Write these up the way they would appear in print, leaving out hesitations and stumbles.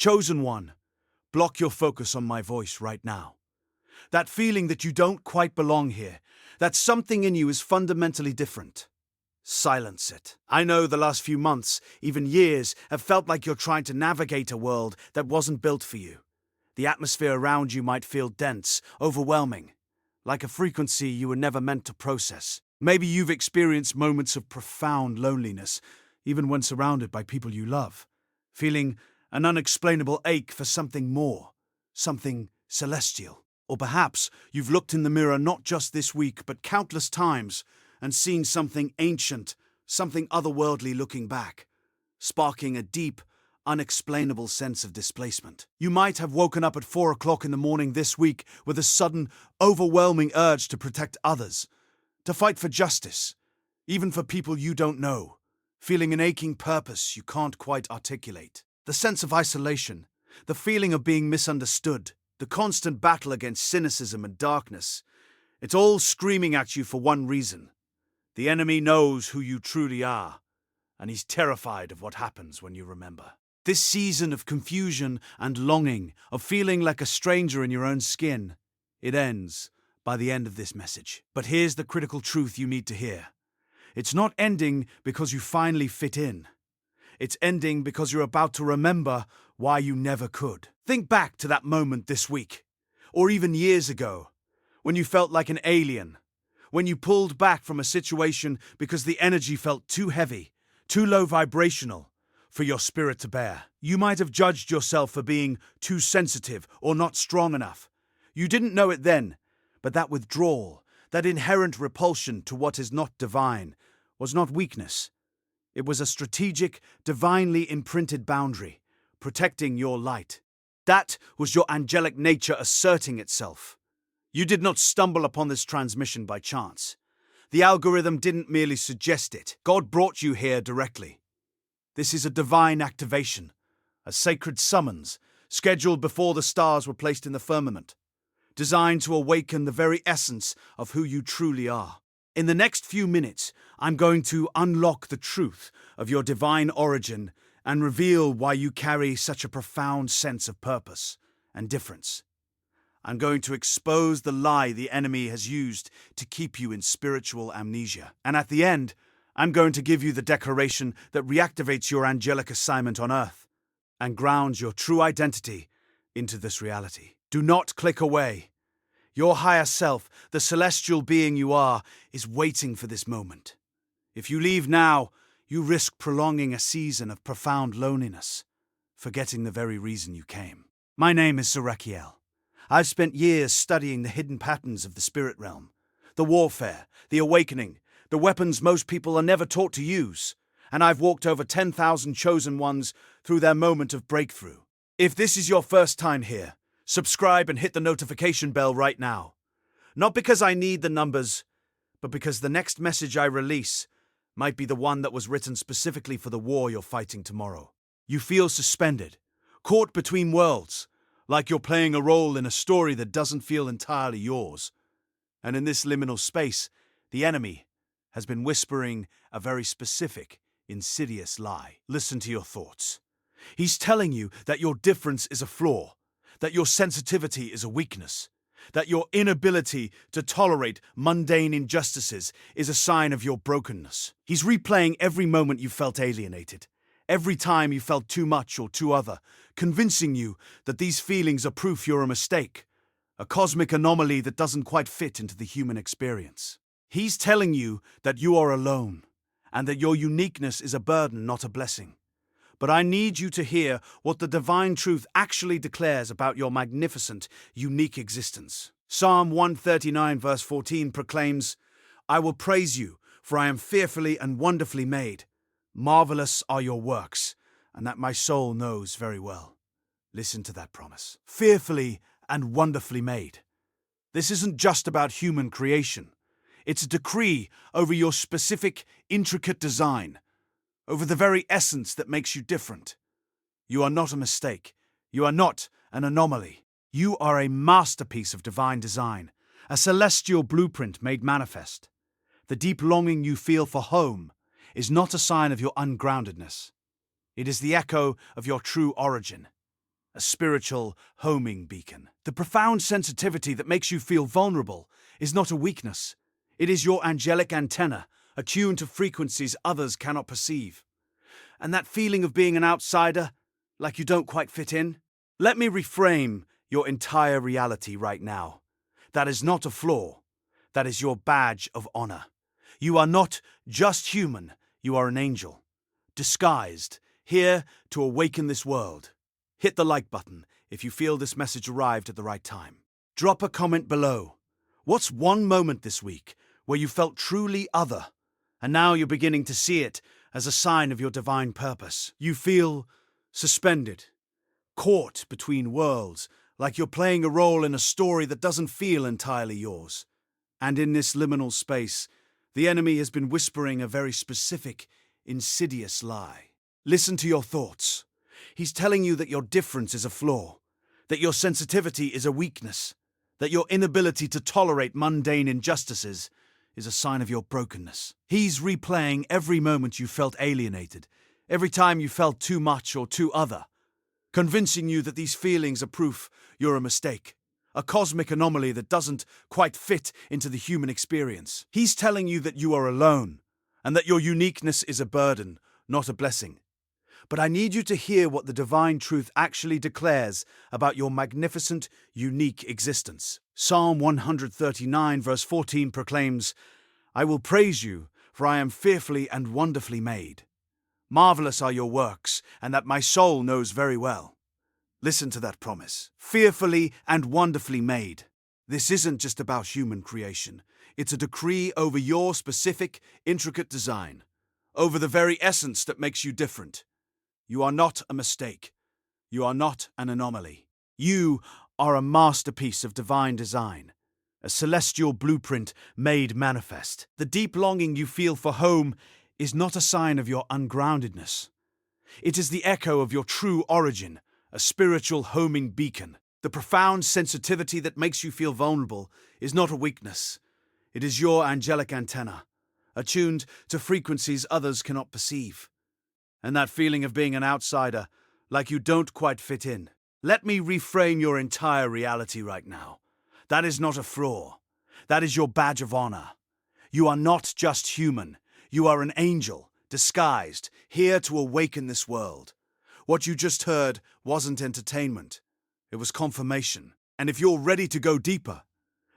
Chosen one, block your focus on my voice right now. That feeling that you don't quite belong here, that something in you is fundamentally different. Silence it. I know the last few months, even years, have felt like you're trying to navigate a world that wasn't built for you. The atmosphere around you might feel dense, overwhelming, like a frequency you were never meant to process. Maybe you've experienced moments of profound loneliness, even when surrounded by people you love, feeling an unexplainable ache for something more, something celestial. Or perhaps you've looked in the mirror not just this week, but countless times, and seen something ancient, something otherworldly looking back, sparking a deep, unexplainable sense of displacement. You might have woken up at 4 o'clock in the morning this week with a sudden, overwhelming urge to protect others, to fight for justice, even for people you don't know, feeling an aching purpose you can't quite articulate. The sense of isolation, the feeling of being misunderstood, the constant battle against cynicism and darkness, it's all screaming at you for one reason. The enemy knows who you truly are, and he's terrified of what happens when you remember. This season of confusion and longing, of feeling like a stranger in your own skin, it ends by the end of this message. But here's the critical truth you need to hear. It's not ending because you finally fit in. It's ending because you're about to remember why you never could. Think back to that moment this week, or even years ago, when you felt like an alien, when you pulled back from a situation because the energy felt too heavy, too low vibrational for your spirit to bear. You might have judged yourself for being too sensitive or not strong enough. You didn't know it then, but that withdrawal, that inherent repulsion to what is not divine, was not weakness. It was a strategic, divinely imprinted boundary, protecting your light. That was your angelic nature asserting itself. You did not stumble upon this transmission by chance. The algorithm didn't merely suggest it. God brought you here directly. This is a divine activation, a sacred summons, scheduled before the stars were placed in the firmament, designed to awaken the very essence of who you truly are. In the next few minutes, I'm going to unlock the truth of your divine origin and reveal why you carry such a profound sense of purpose and difference. I'm going to expose the lie the enemy has used to keep you in spiritual amnesia. And at the end, I'm going to give you the declaration that reactivates your angelic assignment on Earth and grounds your true identity into this reality. Do not click away. Your higher self, the celestial being you are, is waiting for this moment. If you leave now, you risk prolonging a season of profound loneliness, forgetting the very reason you came. My name is Serakiel. I've spent years studying the hidden patterns of the spirit realm, the warfare, the awakening, the weapons most people are never taught to use, and I've walked over 10,000 chosen ones through their moment of breakthrough. If this is your first time here, subscribe and hit the notification bell right now. Not because I need the numbers, but because the next message I release might be the one that was written specifically for the war you're fighting tomorrow. You feel suspended, caught between worlds, like you're playing a role in a story that doesn't feel entirely yours. And in this liminal space, the enemy has been whispering a very specific, insidious lie. Listen to your thoughts. He's telling you that your difference is a flaw, that your sensitivity is a weakness, that your inability to tolerate mundane injustices is a sign of your brokenness. He's replaying every moment you felt alienated, every time you felt too much or too other, convincing you that these feelings are proof you're a mistake, a cosmic anomaly that doesn't quite fit into the human experience. He's telling you that you are alone, and that your uniqueness is a burden, not a blessing. But I need you to hear what the divine truth actually declares about your magnificent, unique existence. Psalm 139 verse 14 proclaims, "I will praise you, for I am fearfully and wonderfully made. Marvelous are your works, and that my soul knows very well." Listen to that promise. Fearfully and wonderfully made. This isn't just about human creation. It's a decree over your specific, intricate design, over the very essence that makes you different. You are not a mistake. You are not an anomaly. You are a masterpiece of divine design, a celestial blueprint made manifest. The deep longing you feel for home is not a sign of your ungroundedness. It is the echo of your true origin. a spiritual homing beacon. The profound sensitivity that makes you feel vulnerable is not a weakness. It is your angelic antenna, attuned to frequencies others cannot perceive. And that feeling of being an outsider, like you don't quite fit in? Let me reframe your entire reality right now. That is not a flaw. That is your badge of honor. You are not just human, you are an angel. Disguised, here to awaken this world. Hit the like button if you feel this message arrived at the right time. Drop a comment below. What's one moment this week where you felt truly other, and now you're beginning to see it as a sign of your divine purpose? You feel suspended, caught between worlds, like you're playing a role in a story that doesn't feel entirely yours. And in this liminal space, the enemy has been whispering a very specific, insidious lie. Listen to your thoughts. He's telling you that your difference is a flaw, that your sensitivity is a weakness, that your inability to tolerate mundane injustices is a sign of your brokenness. He's replaying every moment you felt alienated, every time you felt too much or too other, convincing you that these feelings are proof you're a mistake, a cosmic anomaly that doesn't quite fit into the human experience. He's telling you that you are alone, and that your uniqueness is a burden, not a blessing. But I need you to hear what the divine truth actually declares about your magnificent, unique existence. Psalm 139 verse 14 proclaims, "I will praise you, for I am fearfully and wonderfully made. Marvelous are your works, and that my soul knows very well." Listen to that promise. Fearfully and wonderfully made. This isn't just about human creation. It's a decree over your specific, intricate design, over the very essence that makes you different. You are not a mistake. You are not an anomaly. You are a masterpiece of divine design, a celestial blueprint made manifest. The deep longing you feel for home is not a sign of your ungroundedness. It is the echo of your true origin, a spiritual homing beacon. The profound sensitivity that makes you feel vulnerable is not a weakness. It is your angelic antenna, attuned to frequencies others cannot perceive. And that feeling of being an outsider, like you don't quite fit in. Let me reframe your entire reality right now. That is not a flaw. That is your badge of honor. You are not just human. You are an angel, disguised, here to awaken this world. What you just heard wasn't entertainment. It was confirmation. And if you're ready to go deeper,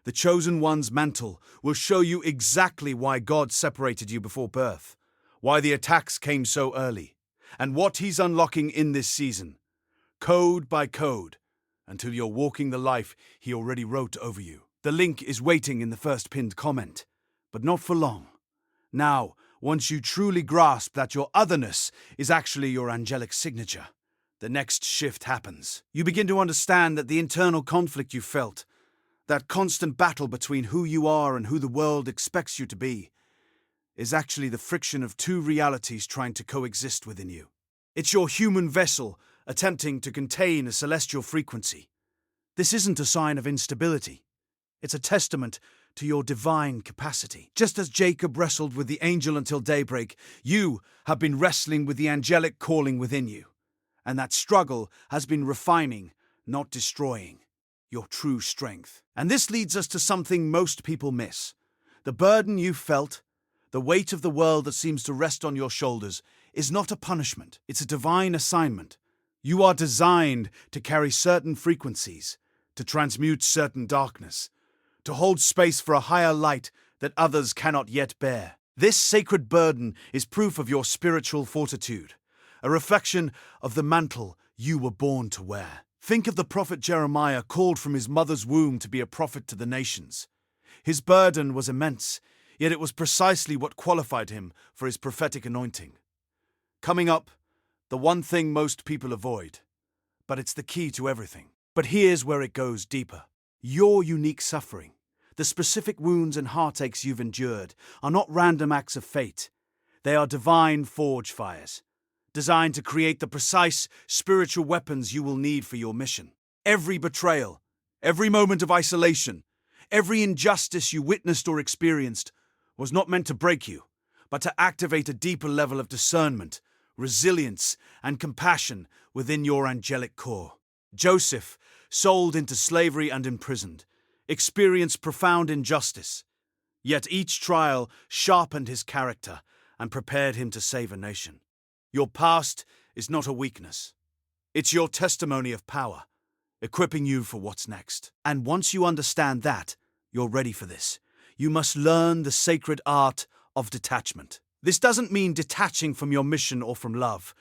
the Chosen One's mantle will show you exactly why God separated you before birth, why the attacks came so early, and what He's unlocking in this season, code by code, until you're walking the life He already wrote over you. The link is waiting in the first pinned comment, but not for long. Now, once you truly grasp that your otherness is actually your angelic signature, the next shift happens. You begin to understand that the internal conflict you felt, that constant battle between who you are and who the world expects you to be, is actually the friction of two realities trying to coexist within you. It's your human vessel attempting to contain a celestial frequency. This isn't a sign of instability. It's a testament to your divine capacity. Just as Jacob wrestled with the angel until daybreak, you have been wrestling with the angelic calling within you. And that struggle has been refining, not destroying, your true strength. And this leads us to something most people miss. The burden you felt, the weight of the world that seems to rest on your shoulders, is not a punishment. It's a divine assignment. You are designed to carry certain frequencies, to transmute certain darkness, to hold space for a higher light that others cannot yet bear. This sacred burden is proof of your spiritual fortitude, a reflection of the mantle you were born to wear. Think of the prophet Jeremiah, called from his mother's womb to be a prophet to the nations. His burden was immense, yet it was precisely what qualified him for his prophetic anointing. Coming up, the one thing most people avoid, but it's the key to everything. But here's where it goes deeper. Your unique suffering, the specific wounds and heartaches you've endured, are not random acts of fate. They are divine forge fires, designed to create the precise spiritual weapons you will need for your mission. Every betrayal, every moment of isolation, every injustice you witnessed or experienced was not meant to break you, but to activate a deeper level of discernment, resilience, and compassion within your angelic core. Joseph, sold into slavery and imprisoned, experienced profound injustice. Yet each trial sharpened his character and prepared him to save a nation. Your past is not a weakness. It's your testimony of power, equipping you for what's next. And once you understand that, you're ready for this. You must learn the sacred art of detachment. This doesn't mean detaching from your mission or from love,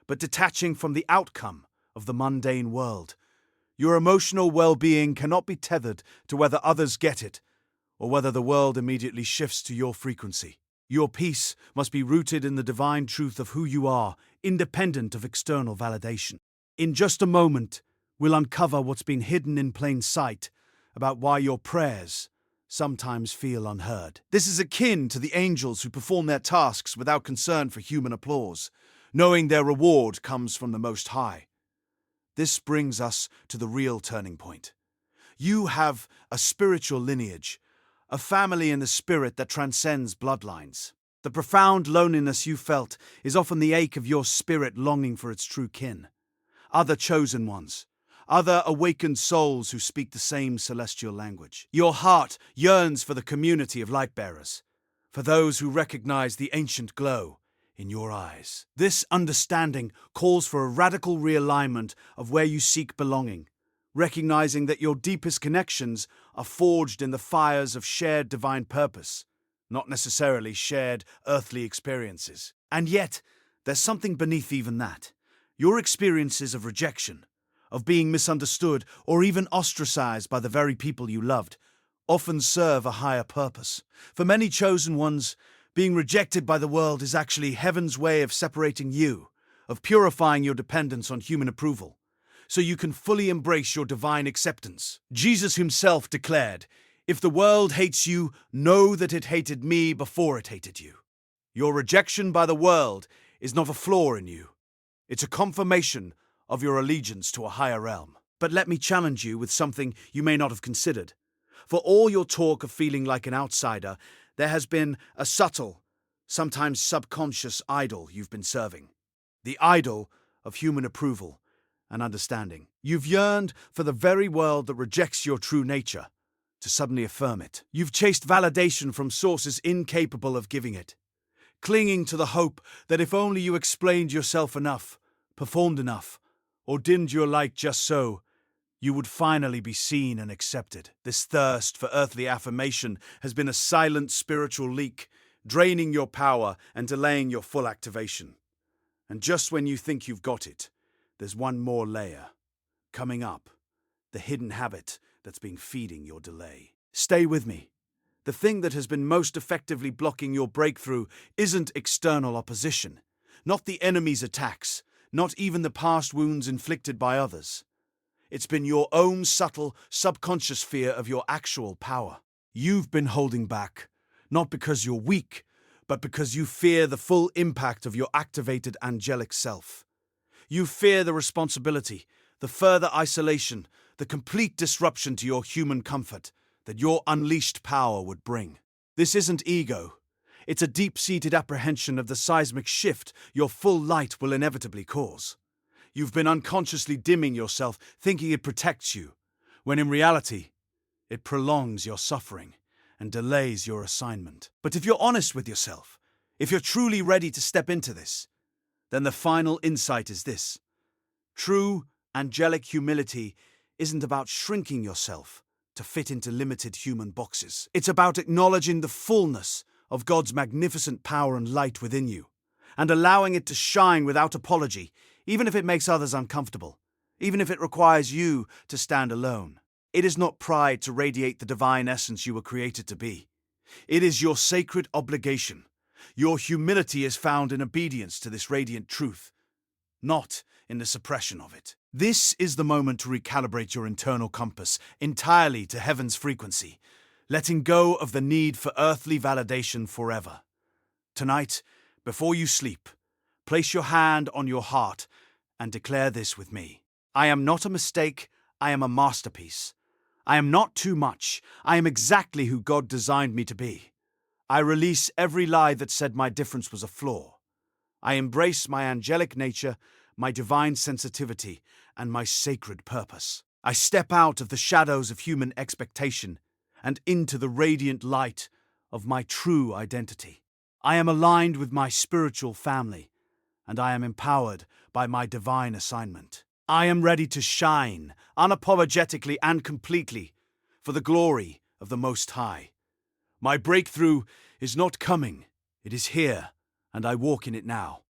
but detaching from the outcome of the mundane world. Your emotional well-being cannot be tethered to whether others get it or whether the world immediately shifts to your frequency. Your peace must be rooted in the divine truth of who you are, independent of external validation. In just a moment, we'll uncover what's been hidden in plain sight about why your prayers sometimes feel unheard. This is akin to the angels who perform their tasks without concern for human applause, knowing their reward comes from the Most High. This brings us to the real turning point. You have a spiritual lineage, a family in the spirit that transcends bloodlines. The profound loneliness you felt is often the ache of your spirit longing for its true kin. Other chosen ones, other awakened souls who speak the same celestial language. Your heart yearns for the community of light-bearers, for those who recognize the ancient glow in your eyes. This understanding calls for a radical realignment of where you seek belonging, recognizing that your deepest connections are forged in the fires of shared divine purpose, not necessarily shared earthly experiences. And yet, there's something beneath even that. Your experiences of rejection, of being misunderstood, or even ostracized by the very people you loved, often serve a higher purpose. For many chosen ones, being rejected by the world is actually heaven's way of separating you, of purifying your dependence on human approval, so you can fully embrace your divine acceptance. Jesus himself declared, "If the world hates you, know that it hated me before it hated you." Your rejection by the world is not a flaw in you. It's a confirmation of your allegiance to a higher realm. But let me challenge you with something you may not have considered. For all your talk of feeling like an outsider, there has been a subtle, sometimes subconscious idol you've been serving. The idol of human approval and understanding. You've yearned for the very world that rejects your true nature to suddenly affirm it. You've chased validation from sources incapable of giving it, clinging to the hope that if only you explained yourself enough, performed enough, or dimmed your light just so, you would finally be seen and accepted. This thirst for earthly affirmation has been a silent spiritual leak, draining your power and delaying your full activation. And just when you think you've got it, there's one more layer coming up, the hidden habit that's been feeding your delay. Stay with me. The thing that has been most effectively blocking your breakthrough isn't external opposition, not the enemy's attacks, not even the past wounds inflicted by others. It's been your own subtle, subconscious fear of your actual power. You've been holding back, not because you're weak, but because you fear the full impact of your activated angelic self. You fear the responsibility, the further isolation, the complete disruption to your human comfort that your unleashed power would bring. This isn't ego. It's a deep-seated apprehension of the seismic shift your full light will inevitably cause. You've been unconsciously dimming yourself, thinking it protects you, when in reality, it prolongs your suffering and delays your assignment. But if you're honest with yourself, if you're truly ready to step into this, then the final insight is this. True angelic humility isn't about shrinking yourself to fit into limited human boxes. It's about acknowledging the fullness of God's magnificent power and light within you, and allowing it to shine without apology, even if it makes others uncomfortable, even if it requires you to stand alone. It is not pride to radiate the divine essence you were created to be. It is your sacred obligation. Your humility is found in obedience to this radiant truth, not in the suppression of it. This is the moment to recalibrate your internal compass entirely to heaven's frequency, letting go of the need for earthly validation forever. Tonight, before you sleep, place your hand on your heart and declare this with me. I am not a mistake, I am a masterpiece. I am not too much, I am exactly who God designed me to be. I release every lie that said my difference was a flaw. I embrace my angelic nature, my divine sensitivity, and my sacred purpose. I step out of the shadows of human expectation and into the radiant light of my true identity. I am aligned with my spiritual family, and I am empowered by my divine assignment. I am ready to shine, unapologetically and completely, for the glory of the Most High. My breakthrough is not coming, it is here, and I walk in it now.